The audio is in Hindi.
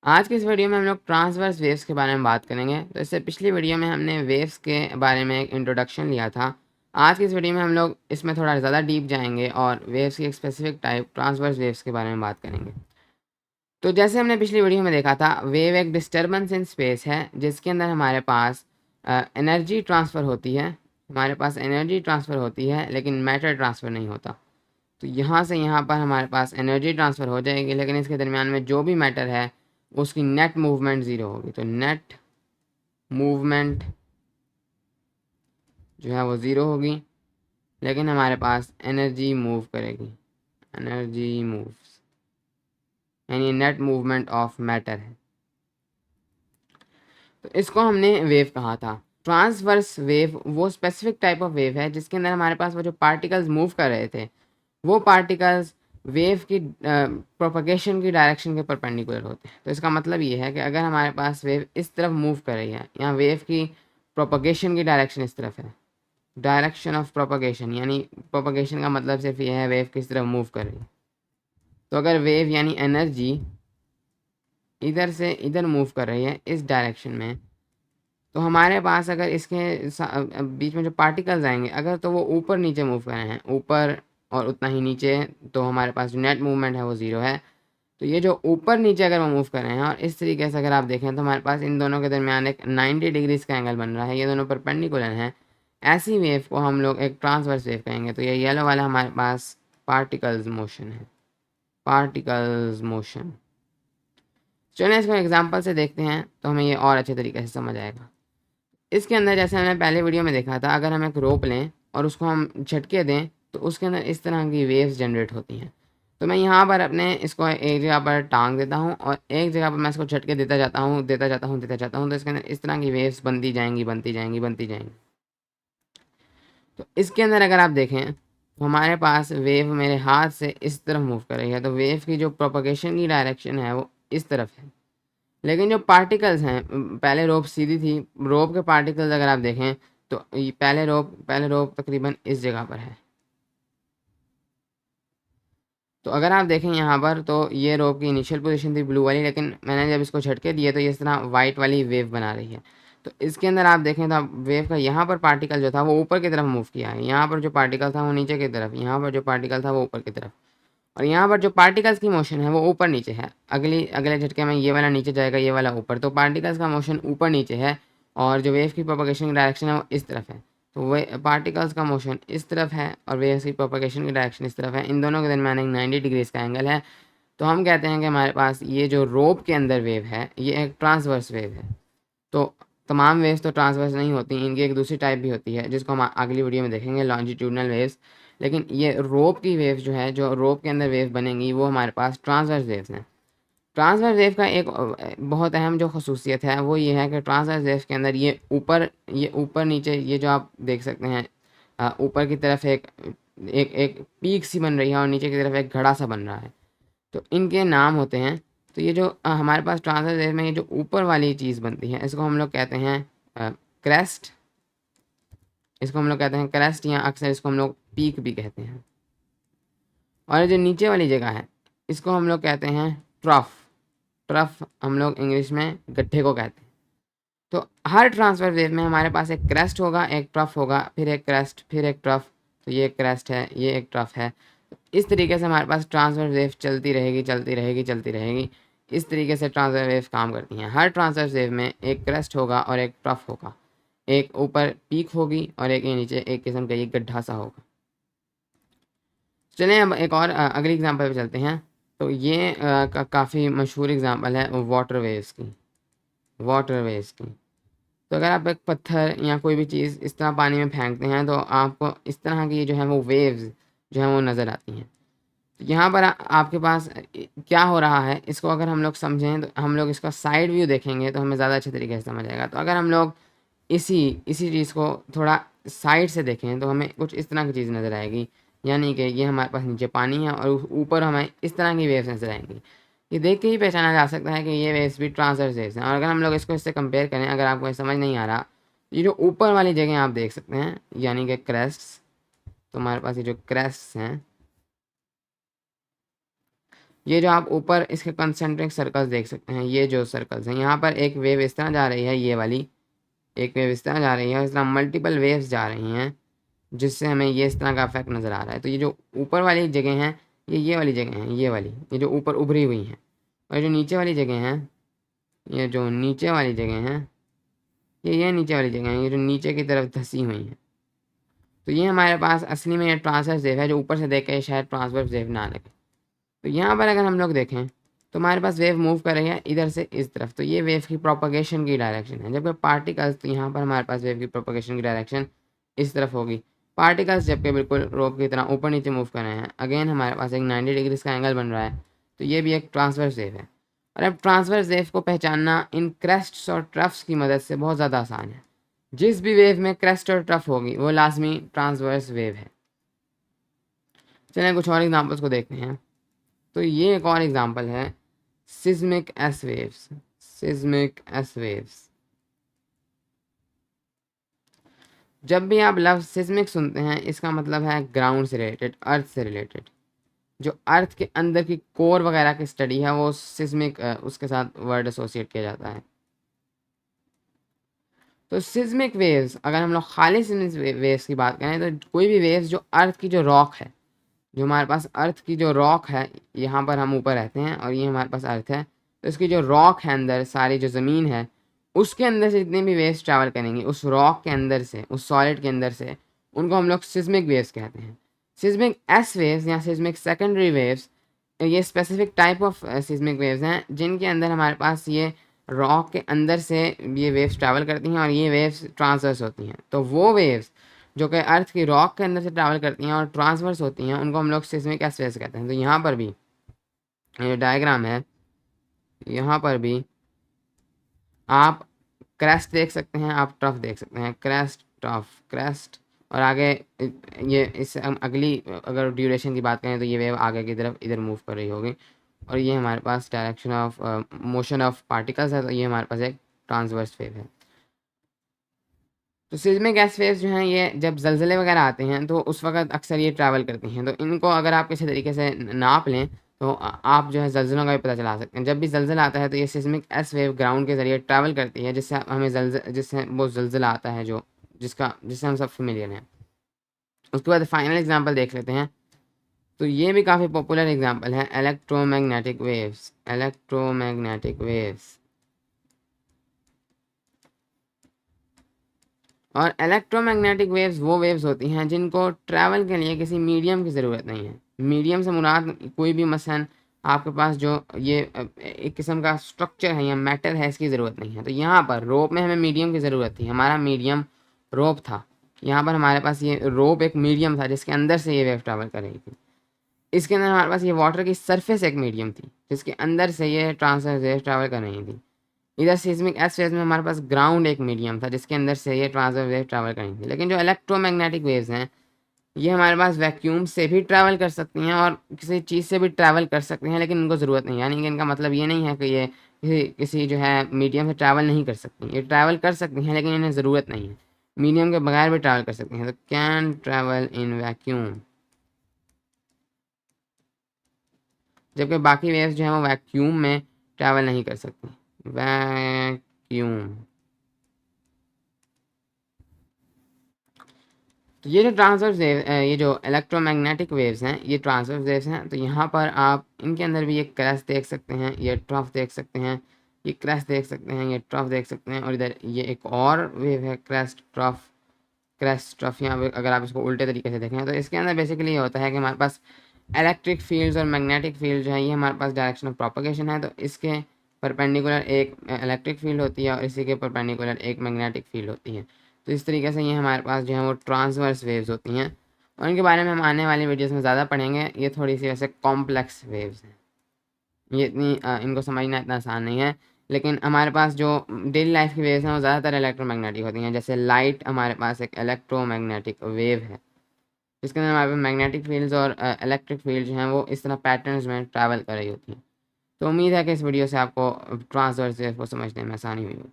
आज की इस वीडियो में हम लोग ट्रांसवर्स वेव्स के बारे में बात करेंगे। तो इससे पिछली वीडियो में हमने वेव्स के बारे में एक इंट्रोडक्शन लिया था। आज की इस वीडियो में हम लोग इसमें थोड़ा ज़्यादा डीप जाएंगे और वेव्स की एक स्पेसिफिक टाइप ट्रांसवर्स वेव्स के बारे में बात करेंगे। तो जैसे हमने पिछली वीडियो में देखा था, वेव एक डिस्टर्बेंस इन स्पेस है जिसके अंदर हमारे पास एनर्जी ट्रांसफ़र होती है। हमारे पास एनर्जी ट्रांसफ़र होती है लेकिन मैटर ट्रांसफ़र नहीं होता। तो यहाँ से यहाँ पर हमारे पास एनर्जी ट्रांसफ़र हो जाएगी, लेकिन इसके दरमियान में जो भी मैटर है उसकी नेट मूवमेंट ज़ीरो होगी। तो नेट मूवमेंट जो है वो ज़ीरो होगी, लेकिन हमारे पास एनर्जी मूव करेगी। एनर्जी मूव्स यानी नेट मूवमेंट ऑफ मैटर है। तो इसको हमने वेव कहा था। ट्रांसवर्स वेव वो स्पेसिफिक टाइप ऑफ वेव है जिसके अंदर हमारे पास वो जो पार्टिकल्स मूव कर रहे थे वो पार्टिकल्स वेव की प्रोपगेशन की डायरेक्शन के परपेंडिकुलर होते हैं। तो इसका मतलब ये है कि अगर हमारे पास वेव इस तरफ मूव कर रही है, यहाँ वेव की प्रोपगेशन की डायरेक्शन इस तरफ है, डायरेक्शन ऑफ प्रोपगेशन यानी प्रोपगेशन का मतलब सिर्फ ये है वेव किस तरफ मूव कर रही है। तो अगर वेव यानी एनर्जी इधर से इधर मूव कर रही है इस डायरेक्शन में, तो हमारे पास अगर इसके बीच में जो पार्टिकल्स आएंगे अगर तो वो ऊपर नीचे मूव कर रहे हैं, ऊपर और उतना ही नीचे, तो हमारे पास जो नेट मूवमेंट है वो ज़ीरो है। तो ये जो ऊपर नीचे अगर वो मूव कर रहे हैं और इस तरीके से अगर आप देखें तो हमारे पास इन दोनों के दरमियान एक 90 डिग्रीज का एंगल बन रहा है, ये दोनों परपेंडिकुलर हैं। ऐसी वेव को हम लोग एक ट्रांसवर्स वेव कहेंगे। तो ये येलो वाला हमारे पास पार्टिकल्स मोशन है, पार्टिकल्स मोशन। चलिए इसको एग्जाम्पल से देखते हैं तो हमें ये और अच्छे तरीके से समझ आएगा। इसके अंदर जैसे हमने पहले वीडियो में देखा था, अगर हम एक रोप लें और उसको हम झटके दें तो उसके अंदर इस तरह की वेव्स जनरेट होती हैं। तो मैं यहाँ पर अपने इसको एक जगह पर टांग देता हूँ और एक जगह पर मैं इसको झटके देता जाता हूँ देता जाता हूँ देता जाता हूँ, तो इसके अंदर इस तरह की वेव्स बनती जाएंगी बनती जाएंगी बनती जाएंगी। तो इसके अंदर अगर आप देखें तो हमारे पास वेव मेरे हाथ से इस तरफ मूव कर रही है, तो वेव की जो प्रोपगेशन की डायरेक्शन है वो इस तरफ है। लेकिन जो पार्टिकल्स हैं, पहले रोप सीधी थी, रोप के पार्टिकल्स अगर आप देखें तो पहले रोप तकरीबन इस जगह पर है। तो अगर आप देखें यहाँ पर तो ये रोप की इनिशियल पोजीशन थी ब्लू वाली, लेकिन मैंने जब इसको झटके दिए तो ये इस तरह वाइट वाली वेव बना रही है। तो इसके अंदर आप देखें तो वेव का यहाँ पर पार्टिकल जो था वो ऊपर की तरफ मूव किया है, यहाँ पर जो पार्टिकल था वो नीचे की तरफ, यहाँ पर जो पार्टिकल था वो ऊपर की तरफ, और यहाँ पर जो पार्टिकल्स की मोशन है वो ऊपर नीचे है। अगले झटके में ये वाला नीचे जाएगा, ये वाला ऊपर, तो पार्टिकल्स का मोशन ऊपर नीचे है और जो वेव की प्रोपगेशन की डायरेक्शन है वो इस तरफ है। तो वे पार्टिकल्स का मोशन इस तरफ है और वेव की प्रोपगेशन की डायरेक्शन इस तरफ है। इन दोनों के दरमियान एक 90 डिग्रीज का एंगल है। तो हम कहते हैं कि हमारे पास ये जो रोप के अंदर वेव है ये एक ट्रांसवर्स वेव है। तो तमाम वेव्स तो ट्रांसवर्स नहीं होती, इनकी एक दूसरी टाइप भी होती है जिसको हम अगली वीडियो में देखेंगे, लॉन्जिट्यूडनल वेव्स। लेकिन ये रोप की वेव जो है, जो रोप के अंदर वेव बनेंगी वो हमारे पास ट्रांसवर्स वेव्स हैं। ट्रांसवर्स वेव का एक बहुत अहम जो खसूसियत है वो ये है कि ट्रांसवर्स वेव के अंदर ये ऊपर नीचे ये जो आप देख सकते हैं, ऊपर की तरफ एक एक एक पीक सी बन रही है और नीचे की तरफ एक घड़ा सा बन रहा है। तो इनके नाम होते हैं। तो ये जो हमारे पास ट्रांसवर्स वेव में ये जो ऊपर वाली चीज़ बनती है इसको हम लोग कहते हैं क्रेस्ट। इसको हम लोग कहते हैं क्रेस्ट या अक्सर इसको हम लोग पीक भी कहते हैं। और ये जो नीचे वाली जगह है इसको हम लोग कहते हैं ट्रफ। ट्रफ हम लोग इंग्लिश में गड्ढे को कहते हैं। तो हर ट्रांसफर वेव में हमारे पास एक क्रेस्ट होगा, एक ट्रफ होगा, फिर एक क्रेस्ट, फिर एक ट्रफ। तो ये एक क्रेस्ट है, ये एक ट्रफ है। इस तरीके से हमारे पास ट्रांसफर वेव चलती रहेगी चलती रहेगी चलती रहेगी। इस तरीके से ट्रांसफर वेव काम करती हैं। हर ट्रांसफर वेव में एक क्रेस्ट होगा और एक ट्रफ होगा, एक ऊपर पीक होगी और एक नीचे एक किस्म का ये गड्ढा सा होगा। चलें अब एक और अगली एग्जांपल पे चलते हैं। तो ये काफ़ी मशहूर एग्जांपल है वाटर वेव्स की। वाटर वेव्स की तो अगर आप एक पत्थर या कोई भी चीज़ इस तरह पानी में फेंकते हैं तो आपको इस तरह की जो है वो वेव्स जो है वो नज़र आती हैं। तो यहाँ पर आपके पास क्या हो रहा है इसको अगर हम लोग समझें तो हम लोग इसका साइड व्यू देखेंगे तो हमें ज़्यादा अच्छे तरीके से समझ आएगा। तो अगर हम लोग इसी इसी चीज़ को थोड़ा साइड से देखें तो हमें कुछ इस तरह की चीज़ नज़र आएगी, यानी कि ये हमारे पास नीचे पानी है और ऊपर हमें इस तरह की वेव्स नज़र आएंगी। ये देख के ही पहचाना जा सकता है कि ये वेव्स भी ट्रांसवर्स वेव्स हैं। और अगर हम लोग इसको इससे कंपेयर करें, अगर आपको ये समझ नहीं आ रहा, ये जो ऊपर वाली जगह आप देख सकते हैं यानी कि क्रेस्ट्स, तो हमारे पास ये जो क्रेस्ट्स हैं ये जो आप ऊपर इसके कंसेंट्रिक सर्कल्स देख सकते हैं, ये जो सर्कल्स हैं, यहाँ पर एक वेव इस तरह जा रही है, ये वाली एक वेव इस तरह जा रही है, इस तरह मल्टीपल वेव्स जा रही हैं, जिससे हमें ये इस तरह का इफेक्ट नज़र आ रहा है। तो ये जो ऊपर वाली जगह हैं, ये वाली जगह हैं, ये वाली, ये जो ऊपर उभरी हुई हैं, और जो नीचे वाली जगह हैं, ये जो नीचे वाली जगह हैं, ये नीचे वाली जगह हैं, ये जो नीचे की तरफ धसी हुई हैं। तो ये हमारे पास असली में ये ट्रांसवर्स वेव है, जो ऊपर से देख के शायद ट्रांसवर्स वेव ना लगे। तो यहाँ पर अगर हम लोग देखें तो हमारे पास वेव मूव कर रही है इधर से इस तरफ, तो ये वेव की प्रोपगेशन की डायरेक्शन है। जबकि पार्टिकल्स, तो यहाँ पर हमारे पास वेव की प्रोपगेशन की डायरेक्शन इस तरफ होगी। पार्टिकल्स जबकि बिल्कुल रोप की तरह ऊपर नीचे मूव कर रहे हैं, अगेन हमारे पास एक 90 डिग्री का एंगल बन रहा है, तो ये भी एक ट्रांसवर्स वेव है। और अब ट्रांसवर्स वेव को पहचानना इन क्रेस्ट्स और ट्रफ्स की मदद से बहुत ज़्यादा आसान है। जिस भी वेव में क्रेस्ट और ट्रफ होगी वो लाजमी ट्रांसवर्स वेव है। चलिए कुछ और एग्जांपल्स को देखते हैं। तो ये एक और एग्जांपल है seismic S waves. Seismic S waves, जब भी आप लफ्ज़ सिस्मिक सुनते हैं इसका मतलब है ग्राउंड से रिलेटेड, अर्थ से रिलेटेड। जो अर्थ के अंदर की कोर वगैरह की स्टडी है वो सिस्मिक, उसके साथ वर्ड एसोसिएट किया जाता है। तो सिस्मिक वेव्स, अगर हम लोग खाली सिस्मिक वेव्स की बात करें तो कोई भी वेव्स जो अर्थ की जो रॉक है, जो हमारे पास अर्थ की जो रॉक है, यहाँ पर हम ऊपर रहते हैं और ये हमारे पास अर्थ है, तो इसकी जो रॉक है अंदर, सारी जो ज़मीन है उसके अंदर से जितने भी वेव्स ट्रैवल करेंगी उस रॉक के अंदर से, उस सॉलिड के अंदर से, उनको हम लोग सिस्मिक वेव्स कहते हैं। सिस्मिक एस वेव्स या सिस्मिक सेकेंडरी वेव्स, ये specific type of seismic waves हैं जिनके अंदर हमारे पास ये रॉक के अंदर से ये वेव्स ट्रैवल करती हैं और ये वेव्स ट्रांसवर्स होती हैं। तो वो वेव्स जो कि अर्थ की रॉक के अंदर से ट्रैवल करती हैं और ट्रांसवर्स होती हैं, उनको हम लोग सिस्मिक एस वेव्स कहते हैं। तो यहाँ पर भी ये डायग्राम है, यहाँ पर भी आप क्रेस्ट देख सकते हैं, आप ट्रफ देख सकते हैं, क्रेस्ट ट्रफ क्रेस्ट, और आगे ये इस अगली अगर ड्यूरेशन की बात करें तो ये वेव आगे की तरफ इधर मूव कर रही होगी, और ये हमारे पास direction of motion of particles है, तो ये हमारे पास एक ट्रांसवर्स वेव है। तो सिस्मिक गैस वेव्स जो हैं ये जब ज़लज़ले वगैरह आते हैं तो उस वक़्त अक्सर ये ट्रैवल करती हैं। तो इनको अगर आप किसी तरीके से नाप लें तो आप जो है ज़लज़लों का भी पता चला सकते हैं। जब भी ज़लज़ला आता है तो ये सिस्मिक एस वेव ग्राउंड के ज़रिए ट्रैवल करती है, जिससे वो ज़लज़ला आता है जो जिससे हम सब फ़ेमिलियर हैं। उसके बाद फाइनल एग्ज़ाम्पल देख लेते हैं। तो ये भी काफ़ी पॉपुलर एग्ज़ाम्पल है इलेक्ट्रोमैग्नेटिक वेव्स। इलेक्ट्रोमैग्नेटिक वेव्स, और इलेक्ट्रोमैग्नेटिक वेव्स वो वेव्स होती हैं जिनको ट्रैवल के लिए किसी मीडियम की ज़रूरत नहीं है। मीडियम से मुराद कोई भी मसलन आपके पास जो ये एक किस्म का स्ट्रक्चर है या मैटर है, इसकी ज़रूरत नहीं है। तो यहाँ पर रोप में हमें मीडियम की ज़रूरत थी, हमारा मीडियम रोप था। यहाँ पर हमारे पास ये रोप एक मीडियम था जिसके अंदर से ये वेव ट्रैवल कर रही थी। इसके अंदर हमारे पास ये वाटर की सरफेस एक मीडियम थी जिसके अंदर से ये ट्रांसवर्स वेव ट्रैवल कर रही थी। इधर सिस्मिक एस फेज में हमारे पास ग्राउंड एक मीडियम था जिसके अंदर से ये ट्रांसवर्स वेव ट्रैवल करेंगी थी। लेकिन जो इलेक्ट्रोमैग्नेटिक वेव्स हैं ये हमारे पास वैक्यूम से भी ट्रैवल कर सकती हैं और किसी चीज़ से भी ट्रैवल कर सकती हैं, लेकिन इनको ज़रूरत नहीं। यानी कि इनका मतलब ये नहीं है कि ये किसी जो है मीडियम से ट्रैवल नहीं कर सकती। ये ट्रैवल कर सकती हैं लेकिन इन्हें ज़रूरत नहीं है। मीडियम के बगैर भी ट्रैवल कर सकती हैं। तो कैन ट्रैवल इन वैक्यूम, जबकि बाकी वेव्स जो हैं वो वैक्यूम में ट्रैवल नहीं कर सकती। वैक्यूम, तो ये जो ट्रांसवर्स वेव, ये जो इलेक्ट्रोमैग्नेटिक वेव्स हैं ये ट्रांसवर्स वेव्स हैं। तो यहाँ पर आप इनके अंदर भी ये क्रस्ट देख सकते हैं, ये ट्रफ देख सकते हैं, ये क्रस्ट देख सकते हैं, ये ट्रफ देख सकते हैं, और इधर ये एक और वेव है क्रस्ट ट्रफ। क्रस्ट ट्रफ यहाँ पे अगर आप इसको उल्टे तरीके से देखें तो इसके अंदर बेसिकली ये होता है कि हमारे पास इलेक्ट्रिक फील्ड्स और मैग्नेटिक फील्ड जो है ये हमारे पास डायरेक्शन ऑफ प्रोपगेशन है। तो इसके परपेंडिकुलर एक इलेक्ट्रिक फील्ड होती है और इसी के परपेंडिकुलर एक मैग्नेटिक फील्ड होती है। तो इस तरीके से ये हमारे पास जो है वो ट्रांसवर्स वेव्स होती हैं, और इनके बारे में हम आने वाली वीडियोस में ज़्यादा पढ़ेंगे। ये थोड़ी सी वैसे कॉम्प्लेक्स वेव्स हैं, ये इतनी इनको समझना इतना आसान नहीं है। लेकिन हमारे पास जो डेली लाइफ की वेव्स हैं वो ज़्यादातर इलेक्ट्रोमैग्नेटिक होती हैं। जैसे लाइट हमारे पास एक इलेक्ट्रोमैग्नेटिक वेव है जिसके अंदर हमारे पास मैग्नेटिक फील्ड्स और इलेक्ट्रिक फील्ड जो हैं वो इस तरह पैटर्न्स में ट्रैवल कर रही होती हैं। तो उम्मीद है कि इस वीडियो से आपको ट्रांसवर्स वेव को समझने में आसानी हुई हो।